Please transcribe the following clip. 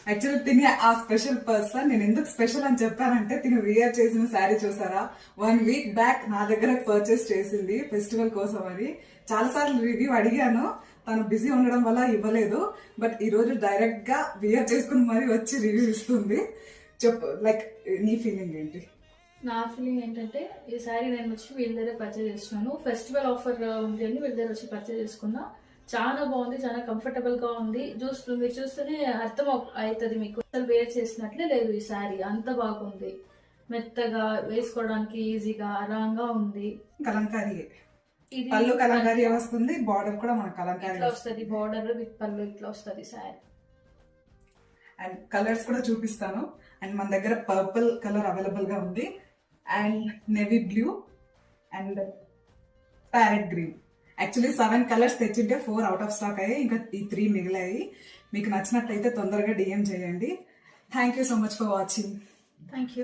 Actually తిని ఆ special person. నేను ఎందుకు స్పెషల్ అని చెప్పానంటే తిని వేర్ చేసిన శారీ చూసారా, 1 వీక్ బ్యాక్ నా దగ్గర పర్చేస్ చేసింది ఫెస్టివల్ కోసం అని. చాలా సార్లు రివ్యూ అడిగాను, తను బిజీ ఉండడం వల్ల ఇవ్వలేదు. బట్ ఈ రోజు డైరెక్ట్ గా వేర్ చేసుకుని మరీ వచ్చి రివ్యూ ఇస్తుంది. చెప్పు, లైక్ నీ ఫీలింగ్ ఏంటి? నా ఫీలింగ్ ఏంటంటే ఈ శారీ నేను వచ్చి వీళ్ళ దగ్గర పర్చేజ్ చేస్తున్నాను. ఫెస్టివల్ ఆఫర్ ఉంది అని వీళ్ళ దగ్గర వచ్చి పర్చేజ్ చేసుకున్నా. చాలా బాగుంది, చాలా కంఫర్టబుల్ గా ఉంది. మీరు చూస్తేనే అర్థం అవుతుంది మీకు. అసలు వేర్ చేసినట్లే లేదు ఈ శారీ, అంత బాగుంది. మెత్తగా వేసుకోవడానికి ఈజీగా ఆరాంగా ఉంది. కలంకారీ పళ్ళు కలంకారీ వస్తుంది, బార్డర్ కూడా మన కలంకారీ వస్తుంది. బార్డర్ విత్ పళ్ళు ఇట్లా వస్తుంది శారీ. అండ్ కలర్స్ కూడా చూపిస్తాను. అండ్ మన దగ్గర పర్పుల్ కలర్ అవైలబుల్ గా ఉంది, and navy blue and parrot green. Actually 7 colours తెచ్చింటే 4 అవుట్ ఆఫ్ స్టాక్ అయ్యాయి, ఇంకా ఈ 3 మిగిలాయి. మీకు నచ్చినట్లయితే తొందరగా డిఎం చేయండి. Thank you so much for watching. Thank you.